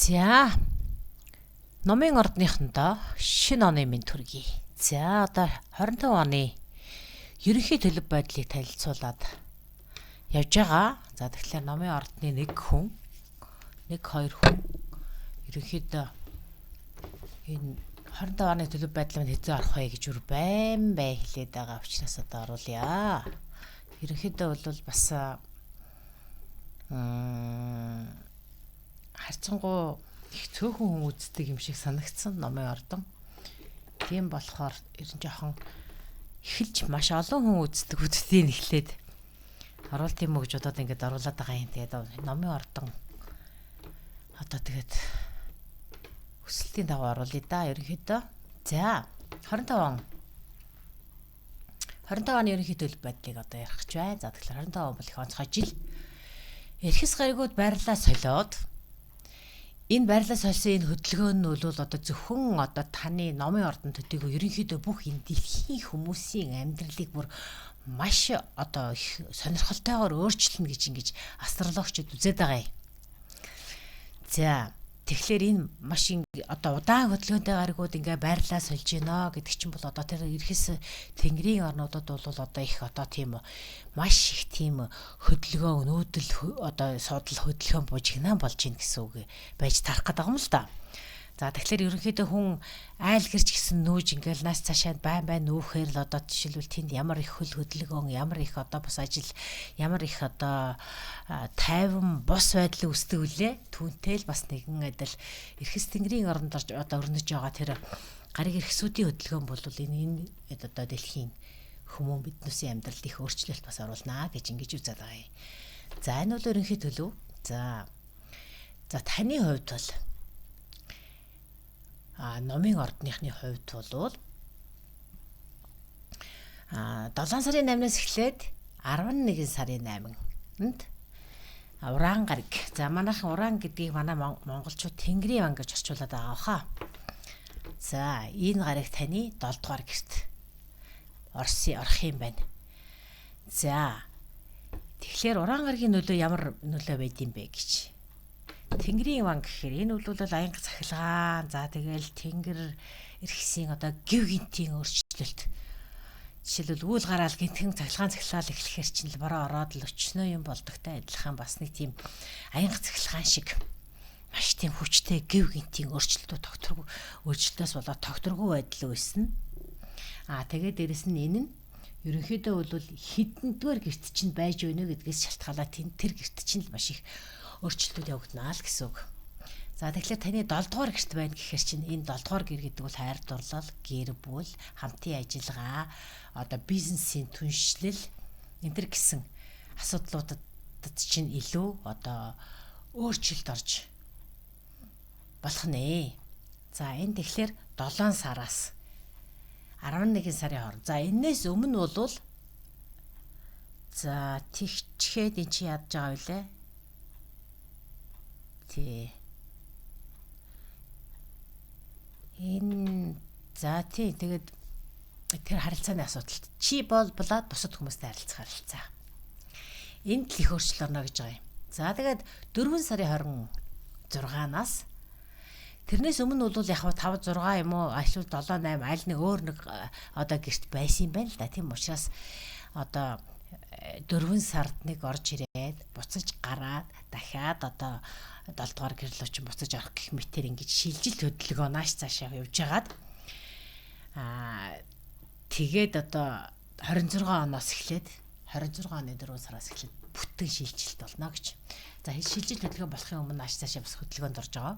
За номын ордныхондоо шинэ оны минь төргий. За одоо 25 оны ерөнхий төлөв байдлыг танилцуулаад явж байгаа. За тэгэхээр номын ордны нэг хоёр хүн ерөнхийдөө энэ 25 оны төлөв байдлыг хэзээ орох вэ гэж үр байн хэлээд байгаа учраас одоо оруулъя. Ерөнхийдөө бол бас харцангуй их цөөхөн хүн үздэг юм шиг санагдсан номын ордон. Тийм болохоор ерэн жоохон эхэлж маш олон хүн үздэг үдтийн эхлээд оруулт юм уу гэж бодоод ингээд оруулаад байгаа юм. Тэгээд номын ордон одоо тэгээд өсөлтийн дагуу оруулъя да ерөнхийдөө. За 25 оны ерөнхий төлөв байдлыг одоо ярих гэж байна. За тэгэхээр 25 он бол их онцгой жил. Эрхэс гаригууд байрлалаа солиод энэ байрлал сольсон энэ хөдөлгөөн нь бол одоо зөвхөн одоо таны номын ордон төдийгүй ерөнхийдөө бүх энэ дэлхийн хүмүүсийн амьдралыг бүр маш одоо их сонирхолтойгоор өөрчилнө гэж ингэж астрологичд үзээд байгаа юм. За тэгэхээр энэ маш одоо удаан хөдөлгөөнтэй гаригууд ингээ байрлалаа сольж гинэ гэдэг чинь бол одоо тэр эрхэс тэнгэрийн орнуудад бол одоо их одоо тийм маш их тийм хөдөлгөөн нүүдэл одоо содол хөдөлгөөн буужигнаа болж гин гэсэн үг байж тарах гэдэг юм л да. За тэгэхээр ерөнхийдөө хүн айл гэрч гэсэн нүүж ингээл нааш цаашаа байн нүүхээр л одоо жишээлбэл тэнд ямар их хөдөлгөөн, ямар их одоо бас ажил, ямар их одоо тайван бос байдал үүсдэг үлээ. Түүнтэй л бас нэгэн адил эрхэс тэнгэрийн оронд орж одоо өрнөж байгаа тэр гариг эрхсүүдийн хөдөлгөөн бол энэ одоо дэлхийн хүмүүн биднүүсийн амьдралд их өөрчлөлт бас оруулнаа гэж ингэж үзээд байгаа юм. За энэ бол ерөнхий төлөв. За таны хувьд бол номын ордныхны хувьд бол 7 сарын 8-наас эхлээд 11 сарын 8-нд уран гариг. За манайхан уран гэдгийг манай монголчууд тэнгэрийн ван гэж орчуулад байгаа хаа. За энэ гариг таны 7 дугаар гэрт орох юм байна. За тэгэхээр уран гаригийн нөлөө ямар нөлөө байд юм бэ гэж. Тэнгэрийн ван гэхээр энэ бол аянга цахилгаан. За тэгэл тэнгэр эрхсийн одоо гив гинтийн өөрчлөлт. Жишээлбэл үйл гараал гинтхэн цахилгаан эхлэхээр чинь л бороо ороод л өчнөө юм болдогтой адилхан бас нэг тийм аянга цахилгаан шиг маш тийм хүчтэй гив гинтийн өөрчлөлтөөс болоод тогтворгүй байдал үүснэ. Тэгээд дээрэс нь энэ нь ерөнхийдөө бол хэдэндгээр гэрт чинь байж өгнө гэдгээс шалтгаалаад тэр гэрт чинь л маш их өөрчлөлтүүд явагдана л гэсэн үг. За тэгэхээр таны 7 дугаар гэрт байна гэхээр чинь энэ 7 дугаар гэр гэдэг бол хайр дурлал, гэр бүл, хамтын ажиллагаа, одоо бизнесийн түншлэл энэ төр гэсэн асуудлуудад чинь илүү одоо өөрчлөлт орж болох нэ. За энэ тэгэхээр 7 сараас 11 сарын хооронд. За энэс өмнө бол за тэгчгээд эн чи ядж байгаа үлээ. Тэгээд тэр харилцааны асуудалт чи болоод бусад хүмүүстэй харилцах харилцаа. Энд л их өөрчлөлт орно гэж байгаа юм. За тэгээд 4 сарын 26-наас тэрнээс өмнө бол яг 5 6 юм уу ашгүй 7 8 аль нэг өөр нэг одоо гэрт байсан юм байна л да. Тийм учраас одоо 4 сард нэг орж ирээд буцаж гараад дахиад одоо 7 дугаар гэрлөө чинь буцаж орох гэх мэтэр ингэж шилжилт хөдөлгөөн нааш цаашаа явж хагаад тэгээд одоо 26 оноос эхлээд 26 оны 4 сараас эхлээд бүтэн шилжилт болно гэж. За шилжилт хөдөлгөөн болохын өмнө нааш цаашаа бас хөдөлгөөнд орж байгаа.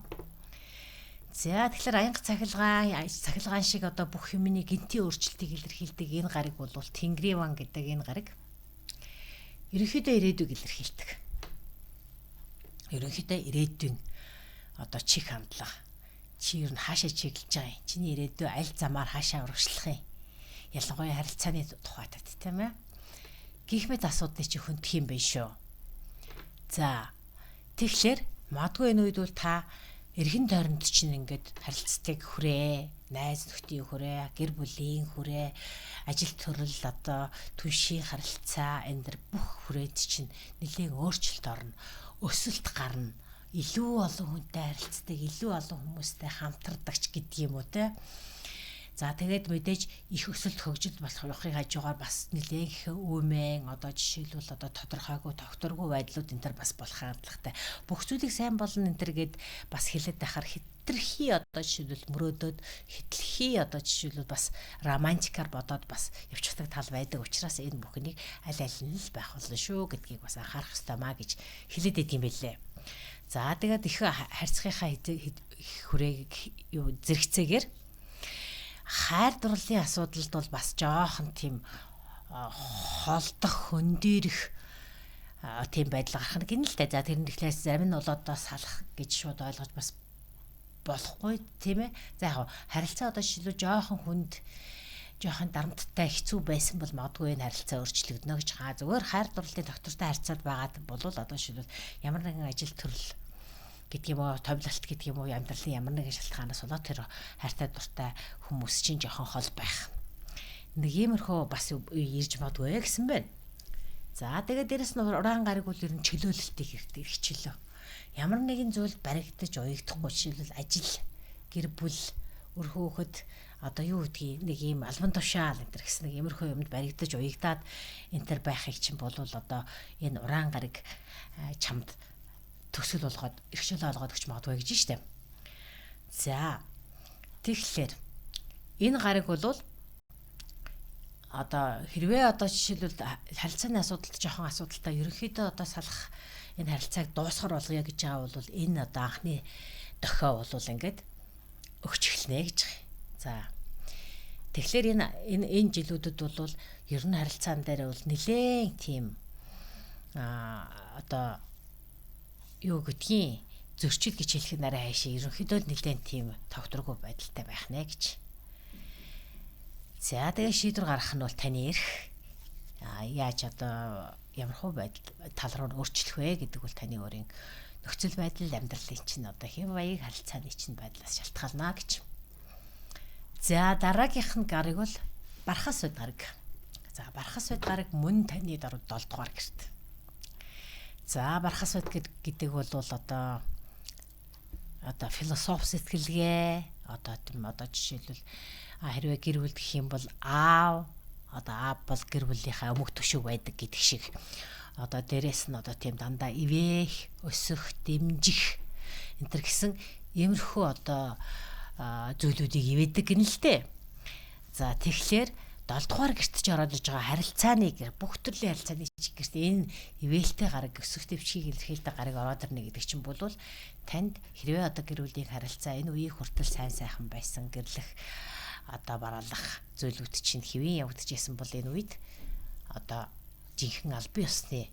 За тэгэхээр аянга цахилгаан шиг одоо бүх юмны гинтийн өөрчлөлтийг илэрхийлдэг энэ гариг бол Тэнгэрийн ван гэдэг энэ гариг ерөнхийдөө ирээдүйг илэрхийлдэг. Ерөнхийдөө ирээдүйн одоо чих хандлага. Чи ер нь хаашаа чиглэж байгаа юм? Чиний ирээдүй аль замаар хаашаа урагшлах юм? Ялангуяа харилцааны тухайд тийм ээ. Гэх мэт асуудлыг чи хөндөх юм байна шүү. За тэгэхээр магадгүй энэ үед бол та эргэн тойронд чинь ингээд харилцааг хүрээ, найз нөхдийн хүрээ, гэр бүлийн хүрээ, ажил төрөл одоо түншийн харилцаа энэ бүх хүрээд чинь нэлээд өөрчлөлт орно. Өсөлт гарна илүү олон хүнтэй харилцдаг, илүү олон хүмүүстэй хамтардагч гэдэг юм уу те. За тэгээд мэдээж их өсөлт хөгжил болохын хажуугаар бас нэлээх үүмэн одоо жишээлбэл одоо тодорхойгүй тогтворгүй байдлууд энэ төр бас болох хандлагатай. Бүх зүйлийг сайн болно энэ төр гээд бас хэлээд байхаар хитрхи одоо жишээлбэл мөрөөдөөд хитрхи одоо жишээлбэл бас романтикаар бодоод бас явчихдаг тал байдаг учраас энэ бүхнийг аль аль нь л байх болно шүү гэдгийг бас анхаарах ёстой маа гэж хэлээд байт юм байлээ. За тэгээд их харьцахынхаа хүрээг юу зэрэгцээгээр хайр дурлалын асуудалд бол бас жоохон тийм холдох, хөндөрөх тийм байдал гарах нь гинэ л дээ. За тэрний ихлээс зарим нь бол одоо салах гэж шууд ойлгож бас болохгүй тийм ээ. За яг харилцаа одоо шилүү жоохон хүнд жоохон дарамттай хэцүү байсан бол магадгүй энэ харилцаа өөрчлөгдөнө гэж байгаа. Зүгээр хайр дурлалын доктортой харьцаад байгаад бол одоо шилбэл ямар нэгэн ажил төрөл гэдэг юм уу, товлолт гэдэг юм уу, амьдралын ямар нэгэн шалтгаанаас болоод тэр хайртай дуртай хүмүүс чинь жоохон хол байх. Нэг иймэрхүү бас ирж магадгүй гэсэн байна. За тэгээд дээрэс нь ураан гараг бол ер нь чөлөөлөлтийг хичээлээ. Ямар нэгэн зүйлд баригдаж уягдахгүй жишээлбэл ажил, гэр бүл, өр хөөхд одоо юу гэдгийг нэг ийм албан тушаал энэ төр гэсэн нэг иймэрхүү юмд баригдаж уягдаад энэ төр байхыг чинь бол одоо энэ ураан гараг чамд төсөл болгоод эрхчлөө олгоод өгч магадгүй гэж штэ. За тэгэхээр энэ гараг бол одоо хэрвээ одоо жишээлбэл харилцааны асуудалд жоохон асуудалтай ерөнхийдөө одоо салах энэ харилцааг дуусгар болгоё гэж байгаа бол энэ одоо анхны дохио бол ингээд өгч эхэлнэ гэж байгаа. За тэгэхээр энэ жилүүдэд бол ер нь харилцаан дээр бол нэлээд тийм одоо юу гэдгийг зөрчил гэж хэлэх нь арай хайшаа ерөнхийдөө нэлээд тийм тогтворгүй байдалтай байх нэ гэж. За тэгээ шийдвэр гаргах нь бол таны эрх. Яаж одоо ямар хөө байдал тал руу өөрчлөх вэ гэдэг бол таны өөрийн нөхцөл байдал, амьдралын чинь одоо хэв маяг харилцааны чинь байдлаас шалтгаална гэж. За дараагийнх нь гараг бол бархас үд гараг. За бархас үд гараг мөн таны 7 дугаар гэрт. За бархас үд гэдэг бол одоо философи сэтгэлгээ одоо тийм одоо жишээлбэл хэрвээ гэр бүл гэх юм бол аав бол гэр бүлийнхаа өмг төшөг байдаг гэдэг шиг одоо дээрэс нь одоо тийм дандаа ивэх, өсөх, дэмжих энэ төр гэсэн иймэрхүү одоо зүйлүүдийг ивэдэг гэнэ л дээ. За тэгэхээр 7 дугаар гэрт ч ороод иж байгаа харилцааны гэр бүх төрлийн харилцааны гэрт энэ ивэлтэй гараг өсөх төвчгийг илэрхийлдэг гараг ороод ирнэ гэдэг чинь бол танд хэрвээ одоо гэр бүлийн харилцаа энэ үеийг хүртэл сайн байсан гэрлэх одоо бараалах зүйлүүд чинь хэвэн явагдчихсан бол энэ үед одоо жинхэнэ албан ёсны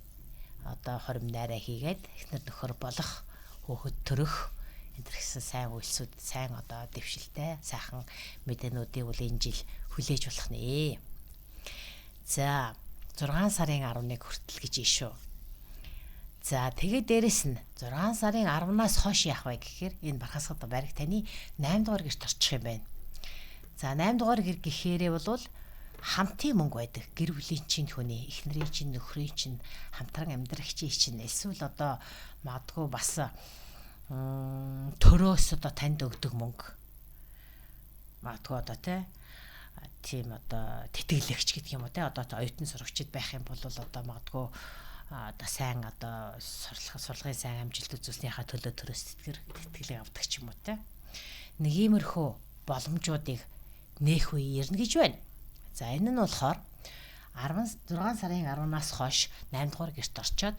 одоо хорим найраа хийгээд эхнэр нөхөр болох хөөхд төрөх энэ гэсэн сайн үйлсүүд сайн одоо дэвшилтэй сайхан мэдээнүүдийг бол энэ жил хүлээж болох нэ. За 6 сарын 11 хүртэл гэж ийшүү. За тэгээд дээрэс нь 6 сарын 10-наас хойш яах вэ гэхээр энэ бархасгад бариг таны 8 дугаар гэрт орчих юм байна. За 8 дугаар гэр гэхээрээ бол хамтын мөнгө байдаг. Гэр бүлийн чинь хүний, эхнэрийн чинь, нөхрийн чинь, хамтран амьдрагчийн чинь эсвэл одоо магадгүй бас төрөөс одоо танд өгдөг мөнгө. Магадгүй одоо тийм одоо тэтгэлэгч гэдэг юм уу одоо оюутан сурагчид байх юм бол одоо магадгүй одоо сайн одоо сурлагын сайн амжилт үзүүлснийхаа төлөө төрөөс тэтгэлэг авдаг ч юм уу нэг иймэрхүү боломжуудыг нээх үе ирнэ гэж байна. За энэ нь болохоор 16 сарын 10-наас хойш 8 дугаар гэрт орчоод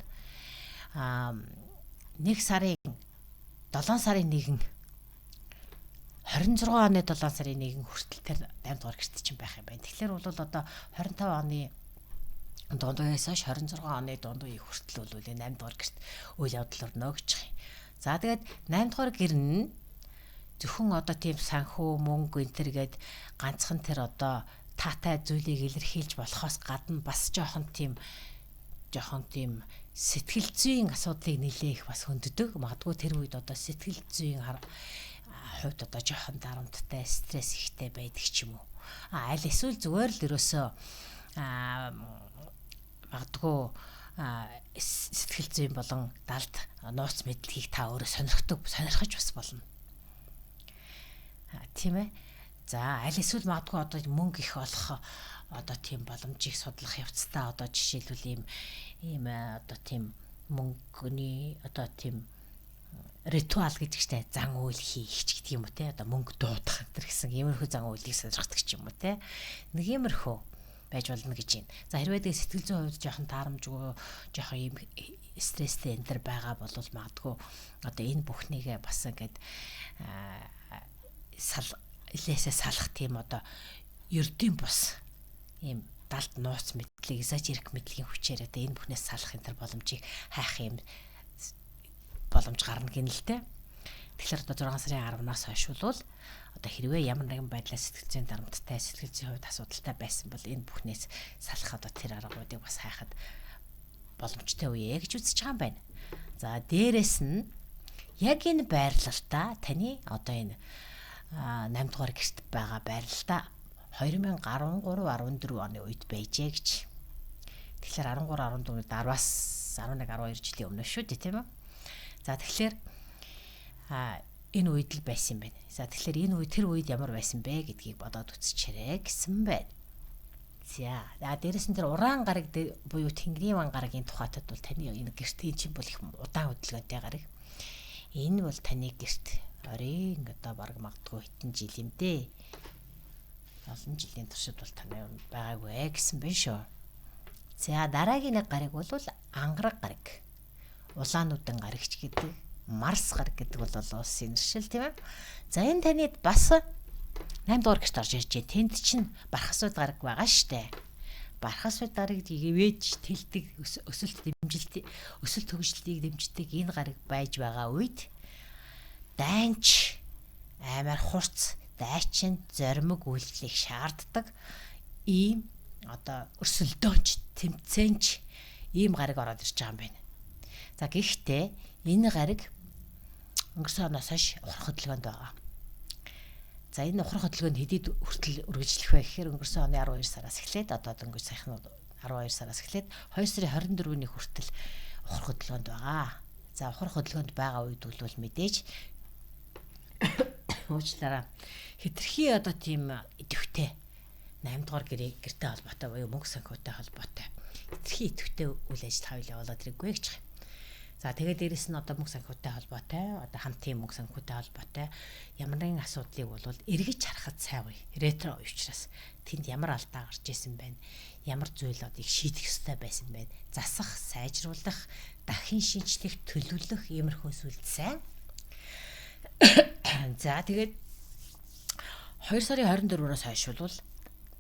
1 сарын 7 сарын 1 26 оны 7 сарын 1 хүртэл тэр 8 дугаар гэрт чинь байх юм байна. Тэгэхээр бол одоо 25 оны дундаас хойш 26 оны дунд үеийг хүртэл бол 8 дугаар гэрт үйл явдал өрнө гэж байна. За тэгээд 8 дугаар гэр нь зөвхөн одоо тийм санхүү мөнгө энэ төргээд ганцхан тэр одоо таатай зүйлийг илэрхийлж болохоос гадна бас жоохон тийм сэтгэл зүйн асуудлыг нэлээх бас хөнддөг. Магадгүй тэр үед одоо сэтгэл зүйн хувьд одоо жоохон дарамттай, стресс ихтэй байдаг ч юм уу. Аль эсвэл зүгээр л ерөөсөө магадгүй сэтгэл зүйн болон далд нууц мэдлэгийг та өөрөө сонирхож бас болно. Тийм ээ. За аль эсвэл магадгүй одоо мөнгө их олох одоо тийм боломжийг судлах явцдаа одоо жишээлбэл ийм одоо тийм мөнгөний одоо тийм ритуал гэдэг чтэй зан үйл хийх ч гэдэг юм уу те, одоо мөнгө дуудах энэ гэсэн иймэрхүү зан үйлийг сонирхдаг ч юм уу те, нэг иймэрхүү байж болно гэж байна. За хэрвээ тэгээ сэтгэл зүйн хувьд жоохон таарамжгүй, жоохон ийм стресстэй энэ төр байгаа бол магадгүй одоо энэ бүхнийгээ бас ингээд илээсээ салах тийм одоо ердийн бус ийм далд нууц мэдлэг, эзотерик мэдлийн хүчээр одоо энэ бүхнээс салах энэ төр боломжийг хайх юм боломж гарна гин л дээ. Тэгэхээр одоо 6 сарын 10-наас хойш бол одоо хэрвээ ямар нэгэн байдлаар сэтгэл зүйн дарамттай, сэтгэл зүйн хувьд асуудалтай байсан бол энэ бүхнээс салах одоо тэр аргуудыг бас хайхад боломжтой үе гэж үзэж байгаа юм байна. За дээрэс нь яг энэ байрлалта таны одоо энэ 8 дугаар гэрт байгаа байрлалта 2013-14 оны үед байжээ гэж. Тэгэхээр 13-14-д 10-аас 11-12 жилийн өмнө шүү дээ, тийм үү? За тэгэхээр энэ үед л байсан юм байна. За тэгэхээр энэ үед тэр үед ямар байсан бэ гэдгийг бодоод үзчихээрэй гэсэн байна. За дээрэс нь тэр ураан гараг буюу Тэнгэрийн ван гарагийн тухайтад бол таны энэ гэртийн чинь бол их удаан хөдөлгөөнтэй гараг. Энэ бол таны гэрт орийн одоо баг магадгүй хэдэн жил юм дээ. Олон жилийн туршид бол таны байгаагүй гэсэн байна шүү. За дараагийн нэг гараг бол ангараг гараг. Улаануудын гарагч гэдэг, Марс гараг гэдэг бол улсын нэршил тийм ээ. За энэ танид бас 8 дугаар гэрт орж ирж байна. Тэнд чинь Бархасууд гараг байгаа штэ. Бархасууд гараг ивэж тэлдэг өсөлт хөгжилтийг дэмждэг энэ гараг байж байгаа үед дайнч амар хурц дайчин зоримог үйлдэлийг шаарддаг ийм одоо өрсөлдөөнч тэмцээнч ийм гараг ороод ирж байгаа юм байна. За гэхдээ энэ гараг өнгөрсөн оноос хойш ухрах хөдөлгөөнд байгаа. За энэ ухрах хөдөлгөөнд хэдийд хүртэл үргэлжлэх вэ гэхээр өнгөрсөн оны 12 сараас эхлээд одоо дөнгөж саяхан 12 сараас эхлээд 2 сарын 24-ний хүртэл ухрах хөдөлгөөнд байгаа. За ухрах хөдөлгөөнд байгаа үед бол мэдээж уучлаарай. Хэтэрхий одоо тийм идэвхтэй 8 дугаар гэртэй холбоотой буюу мөнгө санхүүтэй холбоотой хэтэрхий идэвхтэй үйл ажил хавьлаа болоод ирэггүй гэж. За тэгээд дээрэс нь одоо мөнгө санхүүтэй холбоотой, одоо хамтын мөнгө санхүүтэй холбоотой ямар нэгэн асуудлыг бол эргэж харахад сайн үе. Ретро учраас тэнд ямар алдаа гарч исэн байна, ямар зүйлүүдийг шийдэх ёстой байсан байна, засах, сайжруулах, дахин шинжлэх, төлөвлөх иймэрхүү зүйлд сайн. За тэгээд 2 сарын 24-өөс хойш бол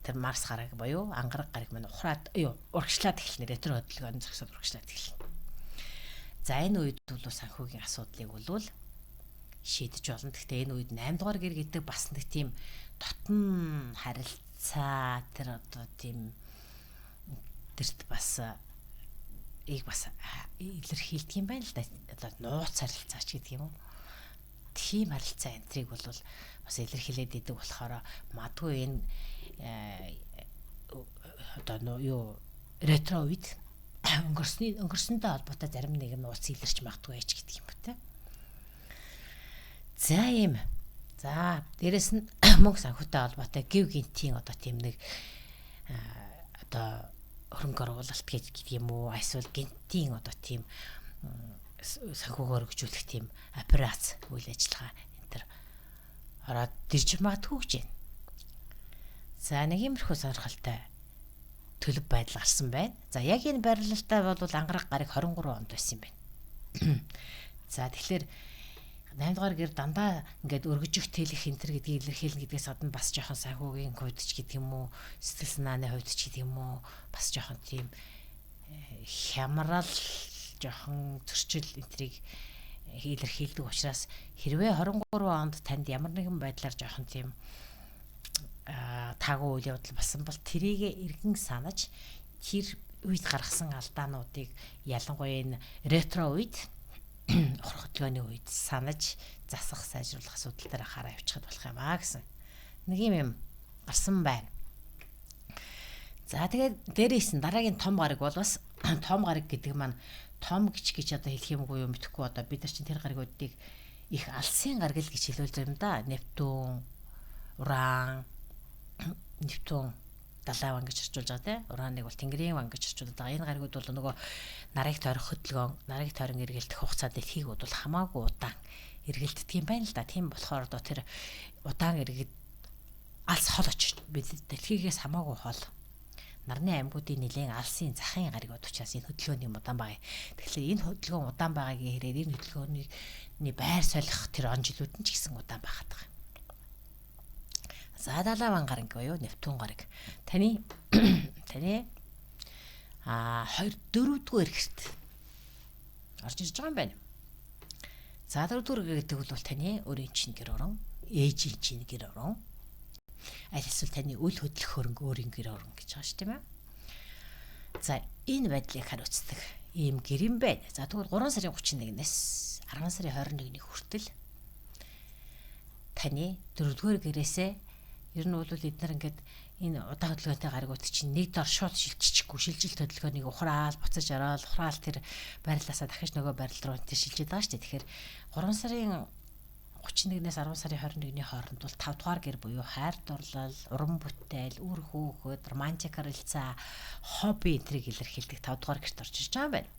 тэр Марс гараг буюу ангараг гараг маань урагшлаад эхэлнэ. Ретро хөдөлгөөнд зогсоод урагшлаад эхэлнэ. За энэ үед бол санхүүгийн асуудлыг бол шийдэж болно. Гэхдээ энэ үед 8 дугаар гэр гэдэг бас нэг тийм дотн харилцаа тэр одоо тийм тэрт бас илэрхийлдэг юм байна л да. Одоо нууц харилцаач гэдэг юм уу? Тийм харилцаа энтриг бол бас илэрхийлээд идэг болохоор магадгүй энэ одоо ретро үед өнгөрсөнтэй холбоотой зарим нэгэн нууц илэрч магадгүй яч гэдэг юм бэ те. За ийм. За дээрэс нь мөнгө санхүүтэй холбоотой гив гинтийн одоо тийм нэг одоо хөрөнгө оруулалт гэдэг юм уу, эсвэл гинтийн одоо тийм санхүүгээр хөгжүүлэх тийм операц үйл ажиллагаа энэ төр ороод дэрж магадгүй гэж байна. За нэг иймэрхүү сонирхолтой төлөв байдал гарсан байна. За яг энэ байрлалтай бол ангараг гараг 23 онд байсан юм байна. За тэгэхээр 8 дугаар гэр дандаа ингээд өргөжих тэлэх энтер гэдгийг илэрхийлнэ гэдгээс гадна бас жоохон санхүүгийн хувьд ч гэдэг юм уу, сэтгэл санааны хувьд ч гэдэг юм уу, бас жоохон тийм хямрал, жоохон зөрчил энтрийг илэрхийлдэг учраас хэрвээ 23 онд танд ямар нэгэн байдлаар жоохон тийм таагүй үйл явдал басан бол тэрийг эргэн санаж тэр үед гаргасан алдаануудыг ялангуяа энэ ретро үед ухрах хөдөлгөөний үед санаж засах, сайжруулах асуудал дээр хараа явчихад болох юм аа гэсэн нэг юм гарсан байна. За тэгээд дээрээс нь дараагийн том гариг бол бас том гариг гэдэг маань том гэж одоо хэлэх юмгүй юу мэдэхгүй одоо бид нар чинь тэр гаригуудыг их алсын гариг л гэж хэлвэл юм да. Нептун, Уран, Нептун далай ван гэж орчуулж байгаа тийм. Ураныг бол Тэнгэрийн ван гэж орчуулдаг. Энэ гаригууд бол нөгөө нарыг тойрох хөдөлгөөн, нарыг тойрон эргэлдэх хугацаанд дэлхийг бол хамаагүй удаан эргэлддэг юм байна л да. Тийм болохоор одоо тэр удаан эргээд алс хол очиж бид дэлхийгээс хамаагүй хол. Нарны аймагуудын нэлээд алсын захын гаригуд учраас энэ хөдөлгөөний удаан байгаа. Тэгэхээр энэ хөдөлгөөн удаан байгаагийн хэрээр энэ хөдөлгөөний байр солих тэр он жилүүд нь ч гэсэн удаан байгаад байгаа. За далаван гариг буюу Нептун гариг. Таны 2 4-р эрэгт орж ирж байгаа юм байна. За 4-р гэдэг бол таны өөрийн чинь гэр орон, ээжийн чинь гэр орон. Аль эсвэл таны үл хөдлөх хөрөнгө өөрийн гэр орон гэж байгаа шүү тийм ээ. За энэ байдлыг хариуцдаг ийм гэр юм байна. За тэгвэл 3 сарын 31-ээс 10 сарын 21-ний хүртэл таны 4-р гэрээсээ ер нь бол эдгээр ингээд энэ удаан хөдөлгөөнтэй гаригууд чинь нэг дор шууд шилжчихгүй шилжилт хөдөлгөөнийг ухраал буцаж ороод ухраал тэр байрлалаасаа дахиж нөгөө байрлал руу тэр шилжиж байгаа шүү дээ. Тэгэхээр 3 сарын 31-ээс 10 сарын 21-ний хооронд бол 5 дугаар гэр буюу хайр дурлал, уран бүтээл, үр хөөгд, романтик харилцаа, хобби энтрийг илэрхийлдэг 5 дугаар гэрт орж ирж байгаа юм байна.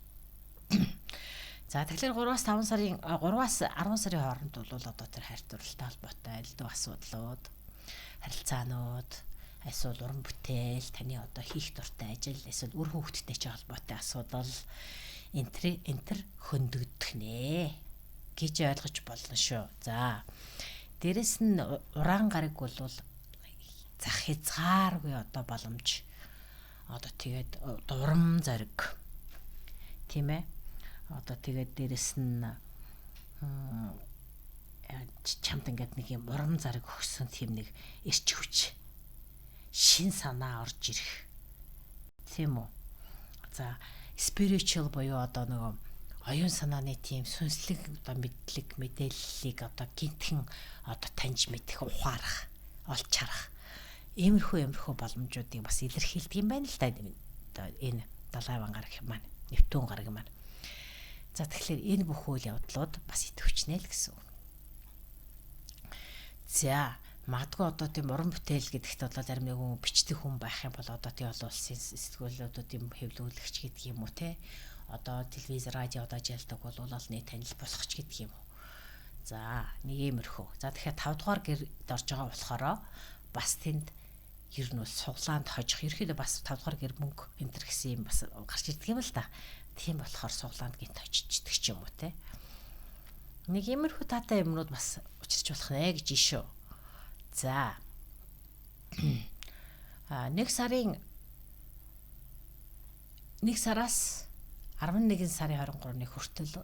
За тэгэхээр 3-аас 10 сарын хооронд бол одоо тэр хайр дурлалтай холбоотой элдв асуудлууд, харилцаанууд, эсвэл уран бүтээл, таны одоо хийх дуртай ажил, эсвэл үр хөөгдтэй ч холбоотой асуудал энтер хөндөгдөх нэ гэж ойлгож болно шүү. За дээрэс нь уран гариг бол зах хязгааргүй одоо боломж одоо тэгээд урам зориг тийм ээ одоо тэгээд дээрэс нь чамд ингээд нэг юм урам зориг өгсөн тийм нэг эрч хүч шин санаа орж ирэх тийм үү. За spiritual буюу одоо нөгөө оюун санааны тийм сүнслэг одоо мэдлэг мэдээллийг одоо гинтхэн одоо таньж мэдэх ухаарах олж харах иймэрхүү боломжуудыг бас илэрхийлдэг юм байна л да энэ далайван гараг маань Нептун гараг маань. За тэгэхээр энэ бүх үйл явдлууд бас идэвхжнэ л гэсэн үг. За магадгүй одоо тийм уран бүтээл гэдэгт бол зарим нэг хүн бичдэг хүн байх юм бол одоо тийм олон улсын сэтгүүлүүдийн хэвлүүлэгч гэдэг юм уу те одоо телевиз радиод ажилладаг бол олонний танил болох ч гэдэг юм уу. За нэг иймэрхүү. За тэгэхээр 5 дугаар гэрд орж байгаа болохоор бас тэнд ер нь бол суглаанд хожих ерөөхдөө бас 5 дугаар гэр мөнгө энэ төр гэсэн юм бас гарч ирдэг юм л та. Тийм болохоор суглаанд гинт хожиждаг ч юм уу те. Нэг иймэрхүү таатай юмнууд бас учирч болох нэ гэж ишөө. За 1 сараас 11 сарын 23-ны хүртэл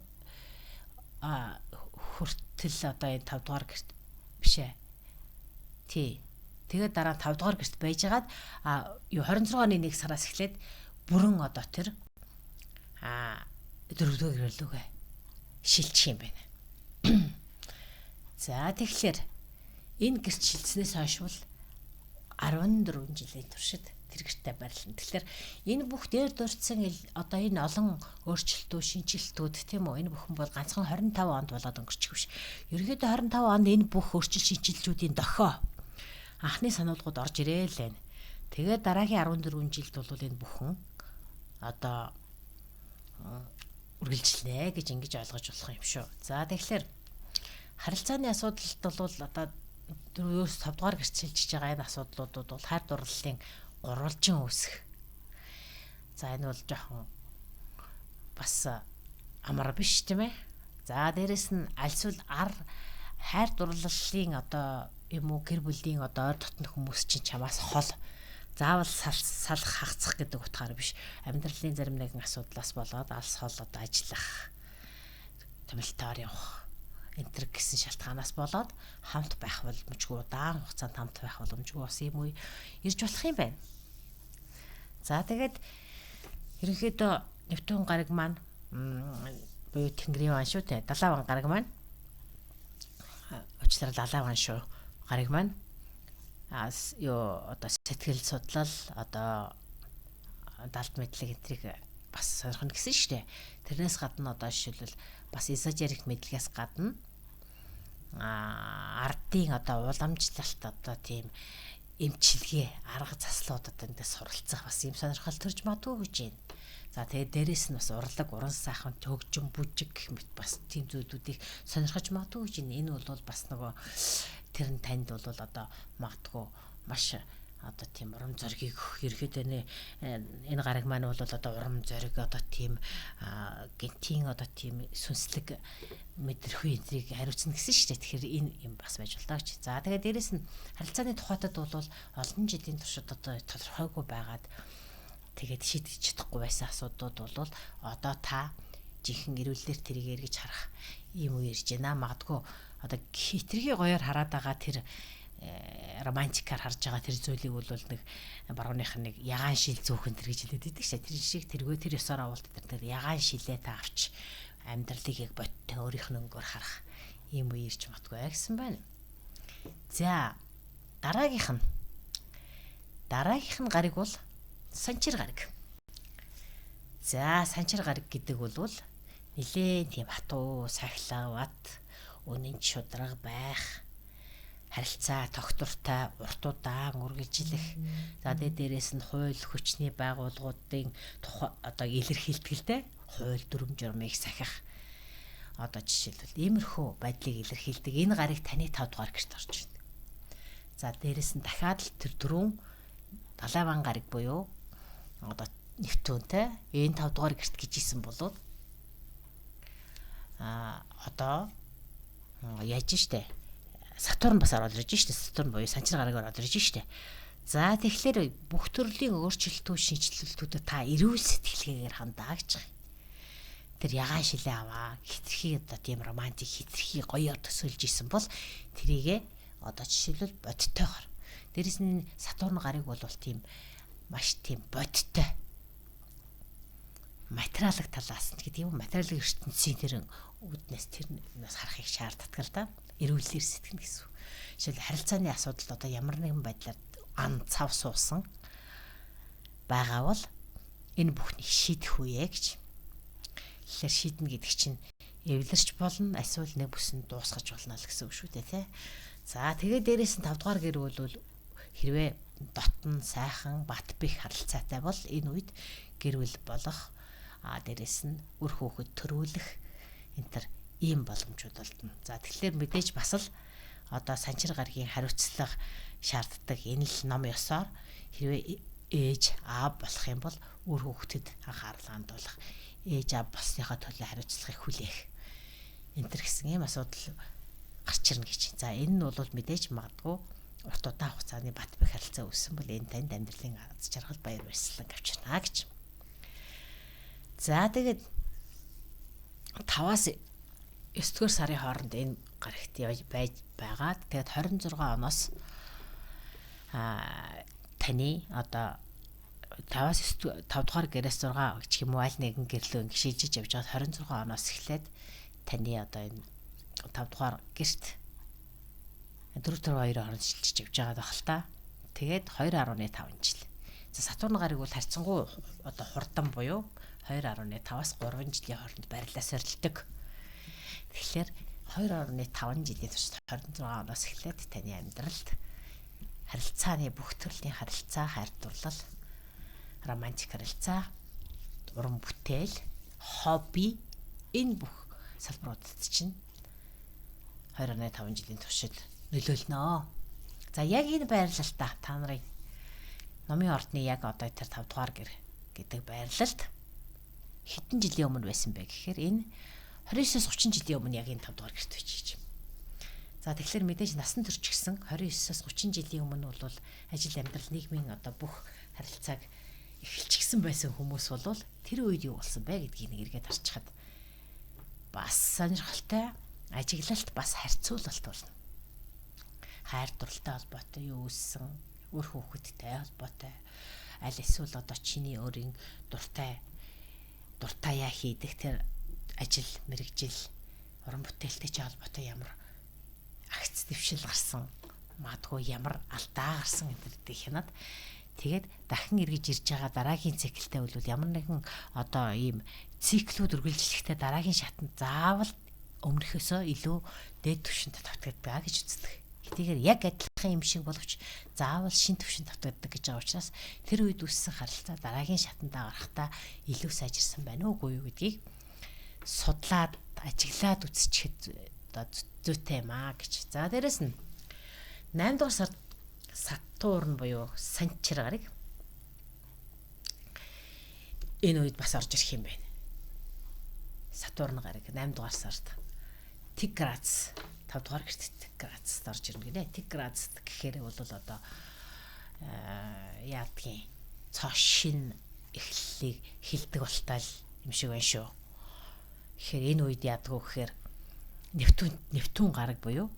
одоо энэ 5 дугаар гэрт бишээ. Тий. Тэгээд дараа 5 дугаар гэрт байжгаад 26 оны 1 сараас эхлээд бүрэн одоо тэр 4 дугаар гэрэлүүгээ шилжих юм байна. За тэгэхээр энэ гэрт шилжснээс хойш бол 14 жилийн туршид тэр гэртээ байрлална. Тэгэхээр энэ бүх дээр дурдсан одоо энэ олон өөрчлөлтүүд, шинжилтүүд тийм үү? Энэ бүхэн бол ганцхан 25 онд болоод өнгөрчих биш. Ерөнхийдөө 25 онд энэ бүх өөрчлөлт шинжилтүүдийн дохио анхны сануулгууд орж ирээл байна. Тэгээд дараагийн 14 жилд бол энэ бүхэн одоо үргэлжлэнэ гэж ингэж ойлгож болох юм шүү. За тэгэхээр харилцааны асуудалд бол одоо 4-5 дугаар гэрт шилжиж байгаа энэ асуудлуудууд бол хайр дурлалын гурвалжин үүсэх. За энэ бол жоохон бас амар биш тийм ээ. За дээрэс нь альсвал хайр дурлалын одоо юм уу гэр бүлийн одоо ойр дотны хүмүүс чинь чамаас хол заавал салах хагцах гэдэг утгаар биш. Амьдралын зарим нэгэн асуудлаас болоод алс хол одоо ажиллах, томилтоор явах энтэр гэсэн шалтгаанаас болоод хамт байх боломжгүй удаан хугацаанд хамт байх боломжгүй бас юм уу ирж болох юм байна. За тэгээд ерөнхийдөө Нептун гараг маань буюу Тэнгэрийн ван шүү те далайван гараг маань учрал далайван шүү гараг маань одоо сэтгэл судлал одоо далд мэдлэг энтрийг бас сонирхно гэсэн шүү дээ. Тэрнээс гадна одоо жишээлбэл бас эзотерик мэдлэгээс гадна ардын одоо уламжлалт одоо тийм эмчилгээ арга заслуудад эндээ суралцах бас юм сонирхол төрж магадгүй гэж байна. За тэгээд дээрэс нь бас урлаг, уран сайхан, төгжим, бүжиг гэх мэт бас тийм зүйлүүдийг сонирхож магадгүй гэж байна. Энэ бол бас нөгөө тэр нь танд бол одоо магадгүй маш одоо тийм урам зориг ерөөд энэ гараг маань бол одоо урам зориг одоо тийм гинтийн одоо тийм сүнслэг мэдрэхүй энтрийг хариуцна гэсэн шүү дээ. Тэгэхээр энэ юм бас байж болтоо гэж. За тэгээд дээрэс нь харилцааны тухайтад бол олон жилийн туршид одоо тодорхойгүй байгаад тэгээд шийдэж чадахгүй байсан асуудууд бол одоо та жинхэнэ эрүүлэлээр тэрийг эргэж харах юм уу ирж байна. Магадгүй одоо хитрхи гоёор хараад байгаа тэр романтикаар харж байгаа тэр зүйлийг бол нэг барууных нэг ягаан шил зөөхөн тэр гэж хэлээд байдаг шээ. Тэр шиг тэргөө тэр ёсоор авалт тэр ягаан шилээ та авч амьдралыг яг бодтой өөрийнх нь өнгөөр харах юм уу ирж матгүй гэсэн байна. За дараагийнх нь гариг бол санчир гариг. За санчир гариг гэдэг бол нэлээд тийм хатуу, сахилаа, бат, үнэн шударга байх, харилцаа тогтвортой, урт удаан үргэлжлэх. За дээрээс нь хууль хүчний байгууллагуудын одоо илэрхийлэлтэй хууль дүрм журмыг сахих. Одоо жишээлбэл иймэрхүү байдлыг илэрхийлдэг энэ гариг таны 5 дугаар гэрт орж байна. За дээрээс нь дахиад л тэр дөрөв далайван гариг буюу одоо Нептунтэй энэ 5 дугаар гэрт гэж исэн болоод одоо яаж штэ Сатурн бас ороод ирж штэ. Сатурн буюу санчир гараг ороод ирж штэ. За тэгэхээр бүх төрлийн өөрчлөлтүүд, шинжилэлтүүдэд та эрүүл сэтгэлгээгээр хандаа гэж байна. Тэр ягаан шилээ аваа хитрхи одоо тийм романтик хитрхи гоёор төсөөлж исэн бол тэрийгэ одоо жишээлбэл бодтойгоор. Дээрэс нь Сатурн гарыг бол тийм маш тийм бодтой материалын талаас нь гэдэг юм материалын ертөнцийн тэр үүднээс тэрнээс харахыг шаарддаг л да. Эрүүлэлээр сэтгэнэ гэсэн. Жишээл харилцааны асуудал одоо ямар нэгэн байдлаар ан цав суусан байгаа бол энэ бүхнийг шийдэх үе гэж. Тэгэхээр шийднэ гэдэг чинь эвлэрч болно, эсвэл нэг бүсэнд дуусгаж болно л гэсэн үг шүү дээ, тий. За тэгээд дээрээс нь 5 дугаар гэр бол хэрвээ дотн сайхан бат бих харилцаатай бол энэ үед гэр бүл болох дээрээс нь үр хүүхэд төрүүлэх энэ ийм боломжууд олдно. За тэгэхээр мэдээж бас л одоо санчир гарагийн хариуцлага шаарддаг энэ л ном ёсоор хэрвээ ээж аав болох юм бол үр хүүхдэд анхаарал хандуулах, ээж аав болсныхаа төлөө хариуцлагыг хүлээх энэ гэсэн ийм асуудал гарч ирнэ гэж. За энэ нь бол мэдээж магадгүй урт удаан хугацааны бат бэх харилцаа үүссэн бол энэ танд амьдралын аз жаргал баяр баясгалан авчирна гэж. За тэгээд 5-аас 9-р сарын хооронд энэ гарагт байж байгаа. Тэгээд 26 оноос таны одоо 5-аас 5 дугаар гэрээс 6 гэх юм уу аль нэгэн гэрлөө ингэ шийдэж явж байгаа 26 оноос эхлээд таны одоо энэ 5 дугаар гэрт 4-2 хооронд шилжиж явж байгаа байх л та. Тэгээд 2.5 жил. За Сатурн гариг бол харьцангуй одоо хурдан буюу 2.5-аас 3 жилийн хооронд байрлалаа сорилдог. Тэгэхээр 2.5 жилийн турш 26 оноос эхлээд таны амьдралд харилцааны бүх төрлийн харилцаа, хайр дурлал, романтик харилцаа, уран бүтээл, хобби энэ бүх салбаруудад чинь 2.5 жилийн туршид нөлөөлнө. За яг энэ байрлалта та нарын номын ордны яг одоо тэр 5 дугаар гэр гэдэг байрлалд хэдэн жилийн өмнө байсан бэ гэхээр энэ 29-30 жилийн өмнө яг энэ 5 дугаар гэрт байж. За тэгэхээр мэдээж насан турш гисэн 29-30 жилийн өмнө бол ажил амьдрал нийгмийн одоо бүх харилцааг эхэлчихсэн байсан хүмүүс бол тэр үед юу болсон бэ гэдгийг нэг эргээд харчихад бас сонирхолтой ажиглалт бас харьцуулалт болно. Хайр дурлалтай холбоотой юу үүссэн, үр хүүхэдтэй холбоотой аль эсвэл одоо чиний өөрийн дуртаяа хийдэг тэр ажил, мэргэжил, уран бүтээлтэй ч холбоотой ямар агц дэвшил гарсан, магадгүй ямар алдаа гарсан гэдгийг хянаад Тэгээд дахин эргэж ирж байгаа дараагийн циклтэй бол ямар нэгэн одоо ийм циклүүд үргэлжлэхдээ дараагийн шатанд заавал өмнөхөөсөө илүү дээд түвшинд тавтагддаг гэж үздэг. Хэдийгээр яг адилхан юм шиг боловч заавал шин түвшинд тавтагддаг гэж байгаа учраас тэр үед үссэн харилцаа дараагийн шатандаа гарахдаа илүү сайжирсан байна уугүй юу гэдгийг судлаад ажиглаад үзчихэд одоо зүйтэй юм аа гэж. За дээрэс нь 8 дугаар сард Сатурн буюу Санчир гараг энэ үед бас орж ирэх юм байна. Сатурн гараг 8 дугаар сард Тиграц 5 дугаар гэрт Тиграцд орж ирнэ гинэ. Тиграцд гэхээр бол одоо яадгийн цоо шин эхлэлийг хилдэг болтал юм шиг байна шүү. Тэгэхээр энэ үед яадаг вэ гэхээр Нептун гараг буюу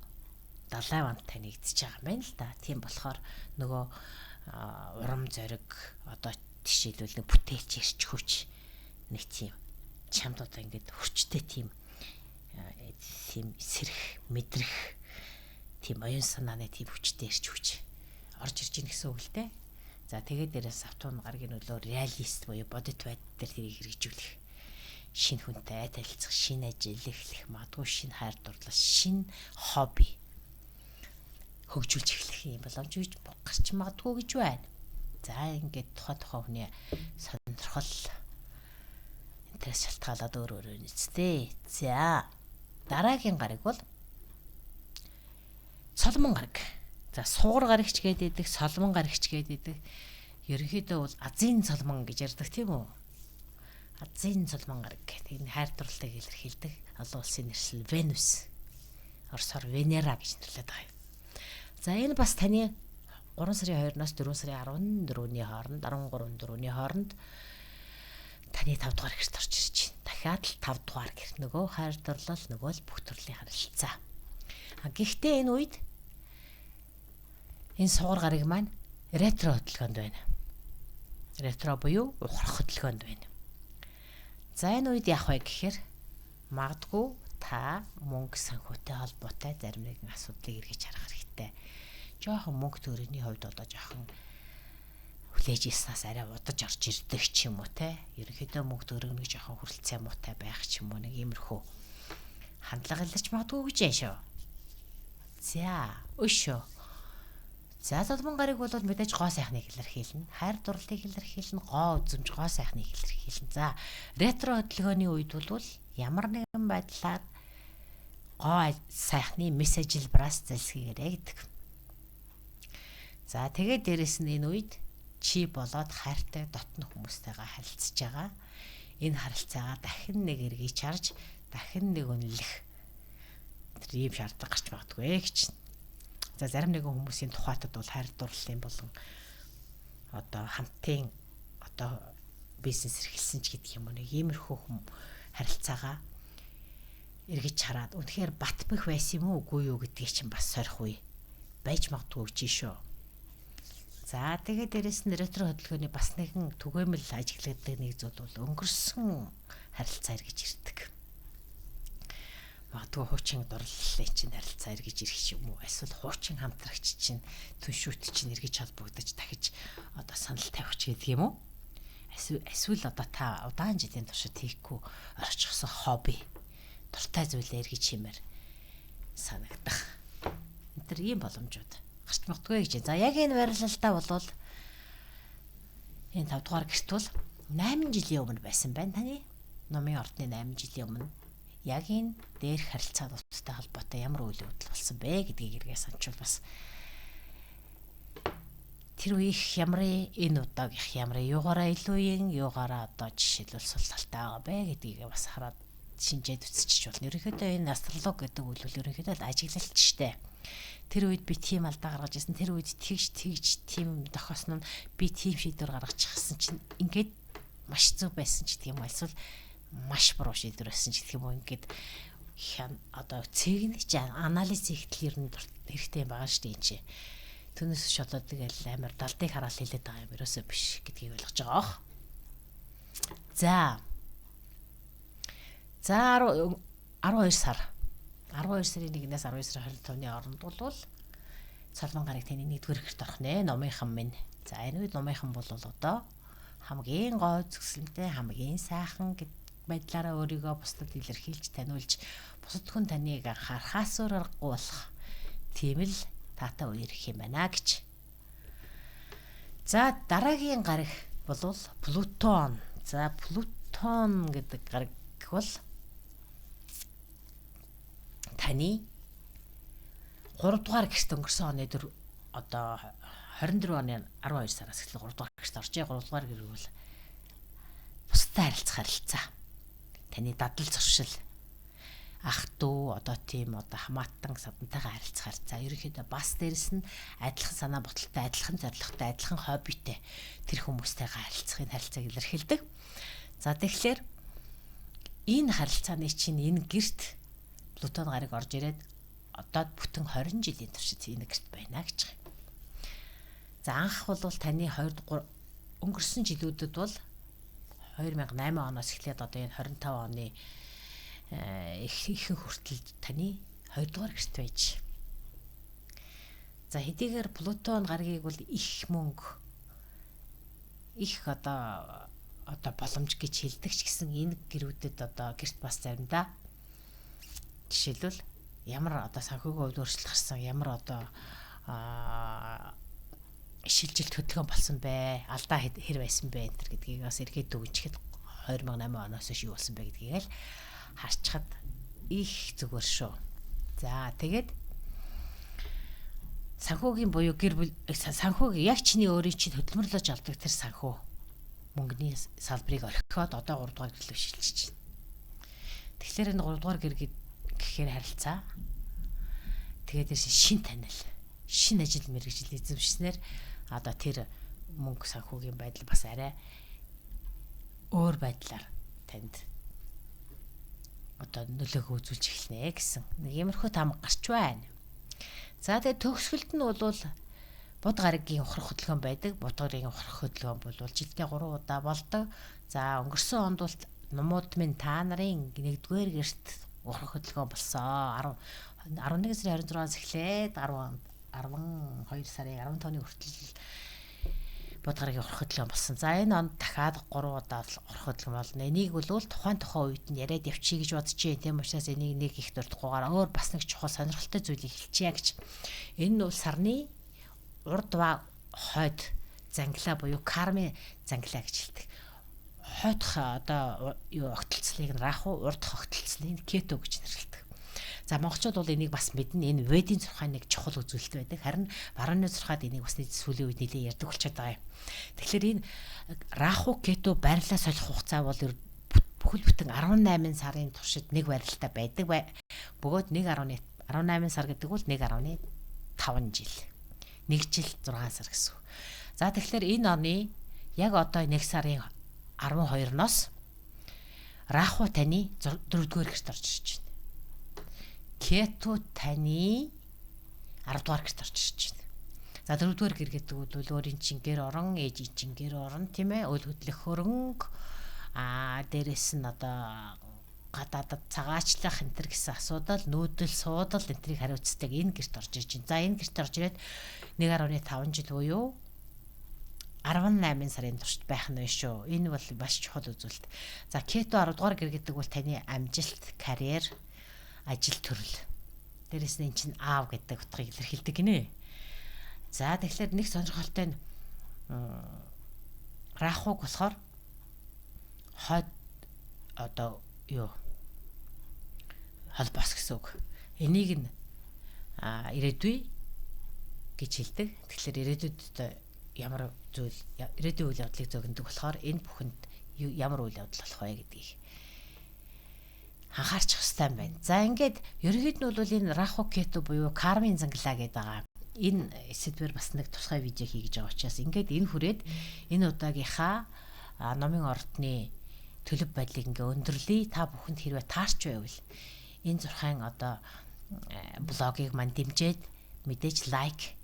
далай вантай нэгдэж байгаа юм байна л да. Тийм болохоор нөгөө урам зориг одоо жишээлбэл нэг бүтээлч ирч хүч нэг тийм чамд одоо ингээд хүчтэй тийм сэрх мэдрэх тийм оюун санааны тийм хүчтэй ирч хүч орж ирж ийн гэсэн үг л дээ. За тэгээд дээрээс Сатурн гарагийн нөлөө реалист буюу бодит байдал дээр тэрийг хэрэгжүүлэх, шинэ хүнтэй танилцах, шинэ ажил эхлэх, магадгүй шинэ хайр дурлал, шинэ хобби хөгжүүлж эхлэх юм боломж үйж гарч магадгүй гэж байна. За ингээд тухайн хүний сонирхол интерес шалтгаалаад өөр нэцтэй. За дараагийн гараг бол Соломон гараг. За суугар гарагч гэдэг, Соломон гарагч гэдэг. Ерөнхийдөө бол Азийн Соломон гэж ярьдаг тийм үү? Азийн Соломон гараг гэдэг энэ хайр дурлалыг илэрхийлдэг. Олон улсын нэршил Венус. Оросоор Венера гэж нэрлэдэг байгаа юм. За энэ бас таны 3 сарын 2-оос 4 сарын 14-ний хооронд 13-4-ний хооронд таны 5 дугаар гэрт орж ирж байна. Дахиад л 5 дугаар гэр нөгөө хайр дурлал нөгөө л бүх төрлийн харилцаа. Гэхдээ энэ үед энэ суугар гараг маань ретро хөдөлгөөнд байна. Ретро буюу ухрах хөдөлгөөнд байна. За энэ үед яах вэ гэхээр магадгүй та мөнгө санхүүтэй холбоотой зарим нэгэн асуудлыг эргэж харах хэрэгтэй. Жохон мөнгө төгрөгийн хувьд одоо жохон хүлээж ирснаас арай удаж орж ирдэг ч юм уу те. Ерөнхийдөө мөнгө төгрөгнө жохон хүрэлцээ муутай байх ч юм уу нэг иймэрхүү хандлага илэрч магадгүй гэж яа шүү. За өшөө. За Соломон гараг бол мэдээж гоо сайхныг илэрхийлнэ. Хайр дурлалыг илэрхийлнэ, гоо үзэмж гоо сайхныг илэрхийлнэ. За ретро хөдөлгөөний үед бол ямар нэгэн байдлаар гоо сайхны мессежлбраас залсгийгээрэй гэдэг. За тэгээд дээрэс нь энэ үед чи болоод хайртай дотны хүмүүстэйгээ харилцаж байгаа. Энэ харилцаагаа дахин нэг эргэж харж, дахин нэг үнэлэх тэр ийм шаардлага гарч магадгүй гэж. За зарим нэгэн хүмүүсийн тухайтад бол хайр дурлалын болон одоо хамтын одоо бизнес эрхэлсэн ч гэдэг юм уу нэг иймэрхүү харилцаагаа эргэж хараад үнэхээр батмих байсан юм уу үгүй юу гэдгийг чинь бас сорих үе байж магадгүй гэж шүү. За тэгээд дээрэс нь ретро хөдөлгөөний бас нэгэн түгээмэл ажиглагдаг нэг зүйл бол өнгөрсөн харилцаа эргэж ирдэг. Магадгүй хуучин дурлалын чинь харилцаа эргэж ирэх юм уу? Эсвэл хуучин хамтрагч чинь түншүүт чинь эргэж холбогдож дахиж одоо санал тавих ч гэдэг юм уу? Эсвэл одоо та удаан жилийн туршид хийхгүй орчихсон хобби дуртай зүйлээ эргэж хиймээр санагдах. Энэ төр ийм боломжууд гарч магадгүй гэж. За яг энэ барилалтаа болвол энэ 5 дугаар гэрт бол 8 жилийн өмнө байсан байна таны. Номын ордны 8 жилийн өмнө яг энэ дээрх харилцаануудтай холбоотой ямар үйл явдал болсон бэ гэдгийг эргээ санчвал бас тэр үеих ямрын энэ удаагийнх ямрын юугаараа илүү юугаараа одоо жишээлбэл сул талтай байгаа бэ гэдгийг бас хараад шинжээд үзчих болно. Ерөнхийдөө энэ астрологи гэдэг үйл бол ерөнхийдөө ажиглалт штэ. Тэр үед би тийм алдаа гаргаж ирсэн. Тэр үед тэгж тийм тохиосон нь би тийм шийдвэр гаргачихсан чинь ингээд маш зөв байсан ч гэдэг юм. Эсвэл маш буруу шийдвэр байсан ч гэдэг юм уу. Ингээд одоо цэгнэж анализ хийхдээ ер нь хэрэгтэй байгаа шүү дээ энэ чинь. Түүнээс шолоод тэгэл амар далдыг хараал хэлээд байгаа юм ерөөсөө биш гэдгийг ойлгож байгаа. За 12 сар 12 сарын 1-ээс 12 сарын 25-ны хооронд бол Солон гарыг таны 1-р ихт орох нэ номынхан минь. За энэ үед номынхан бол одоо хамгийн гой зөвсөлтэй хамгийн сайхан байдлаараа өөрийгөө бусдад илэрхийлж таниулж бусад хүн таныг харахаас өөр аргагүй болох тийм л таатай үеэр их юм байна гэж. За дараагийн гариг бол Плутон. За Плутон гэдэг гариг бол таны 3 дугаар гэрт өнгөрсөн оны одоо 24 оны 12 сараас эхлээ 3 дугаар гэрт орж 3 дугаар гэр бол бусдад харилцаа. Таны дадал зуршил ах дүү одоо тийм одоо хамаатан садантайгаа харилцаа. Ерөнхийдөө бас дээрэс нь адилхан санаа бодолтой, адилхан зорилготой, адилхан хоббитэй тэр хүмүүстэйгээ харилцааг илэрхийлдэг. За тэгэхээр энэ харилцааны чинь энэ гэрт Плутон гарыг орж ирээд одоо бүтэн 20 жилийн туршид энэ гэрт байна гэж байна. За анх бол таны 2 өнгөрсөн жилүүдэд бол 2008 оноос эхлээд одоо энэ 25 оны ихэнх хүртэл таны 2 дугаар гэрт байж. За хэдийгээр Плутон гаргийг бол их мөнгө их одоо боломж гэж хэлдэг ч гэсэн энэ гэрүүдэд одоо гэрт бас заримдаа жишээлбэл ямар одоо санхүүгийн хувьд өөрчлөлт гарсан, ямар одоо шилжилт хөдөлгөөн болсон бэ, алдаа хэр байсан бэ энэ гэдгийг бас эргээд дүгнчихэд 2008 оноос юу болсон бэ гэдгийг л харчхад их зүгээр шүү. За тэгээд санхүүгийн буюу гэр бүл санхүүг яг чиний өөрийн чинь хөдөлмөрлөж авдаг тэр санхүү мөнгөний салбарыг орхиод одоо 3 дугаар гэрлөө шилжиж байна. Тэгэхээр энэ 3 дугаар гэр гэхээр харилцаа. Тэгээд шин танил, шин ажил мэргэжил эзэмшснээр одоо тэр мөнгө санхүүгийн байдал бас арай өөр байдлаар танд одоо нөлөөгөө үзүүлж эхэлнэ гэсэн нэг иймэрхүү там гарч байна. За тэгээд төгсгөлд нь бол бод гарагийн ухрах хөдөлгөөн байдаг. Бод гарагийн ухрах хөдөлгөөн бол жилдээ 3 удаа болдог. За өнгөрсөн онд бол номууд минь та нарын 1-р гэрт ухрах хөдөлгөөн болсон. 11 сарын 26-аас эхлээд 12 сарын 15-ны хүртэл бод гарагийн урах хөдөлгөөн болсон. За энэ онд дахиад 3 удаа урах хөдөлгөөн болно. Энийг бол тухайн үед нь яриад явчих гэж бодож байна. Тийм учраас энийг нэг их дурдахгүйгээр өөр бас нэг чухал сонирхолтой зүйлийг хэлчихье гэж. Энэ нь бол сарны урд ба хойд зангилаа буюу кармын зангилаа гэж хэлдэг. Хойдох одоо юу огтлцлыг раху, урдх огтлцлыг кето гэж нэрлэдэг. За монголчууд бол энийг бас мэднэ. Энэ ведийн зурхааны нэг чухал үзүүлэлт байдаг. Харин барууны зурхаад энийг бас сүүлийн үед нэлээд ярьдаг болчиход байгаа юм. Тэгэхээр энэ раху кето байрлалаа солих хугацаа бол бүхэл бүтэн 18 сарын туршид нэг байралтай байдаг. Бөгөөд 18 сар гэдэг бол 1.5 жил. 1 жил 6 сар гэсэн. За тэгэхээр энэ оны яг одоо 1 сарын 12-ноос раху таны 4-р гэрт орж ирж байна. Кето таны 10-р гэрт орж ирж байна. За 4-р гэр гэдэг бол өөрийн чин гэр орон, ээжийн чин гэр орон тийм ээ, үйл хөдлөх хөрөнгө дээрэс нь одоо гадаадад цагаачлах энэ төр гэсэн асуудал, нүүдэл, суудал энтрийг хариуцдаг энэ гэрт орж ирж байна. За энэ гэрт орж ирээд 1.5 жил буюу 18 сарын туршид байх нь шүү. Энэ бол маш чухал үзүүлэлт. За кето 10 дугаар гэр гэдэг бол таны амжилт, карьер, ажил төрөл. Дээрээс нь эн чинь аав гэдэг утгыг илэрхийлдэг гинэ. За тэгэхээр нэг сонирхолтой нь рахуг болохоор хойд одоо юу холбоос гэсэн үг. Энийг нь ирээдүй гэж хэлдэг. Тэгэхээр ирээдүйд ямар зүйл ирээдүйн үйл явдлыг зөгнөдөг болохоор энэ бүхэнд ямар үйл явдал болох вэ гэдгийг анхаарчих хэрэгтэй байна. За ингээд ерөнхийд нь бол энэ раху кето буюу кармын зангилаа гэдэг байгаа. Энэ сэдвэр бас нэг тусгай видео хий гэж байгаа учраас ингээд энэ хүрээд энэ удаагийнхаа номын ордны төлөв байдлыг ингээ өндөрлөе. Та бүхэнд хэрвээ таарч байвал энэ зурхайн одоо блогийг мань дэмжиж мэдээж лайк,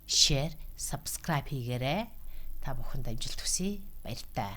share, subscribe хийгээрэй. Та бүхэнд амжилт хүсье. Баяртай.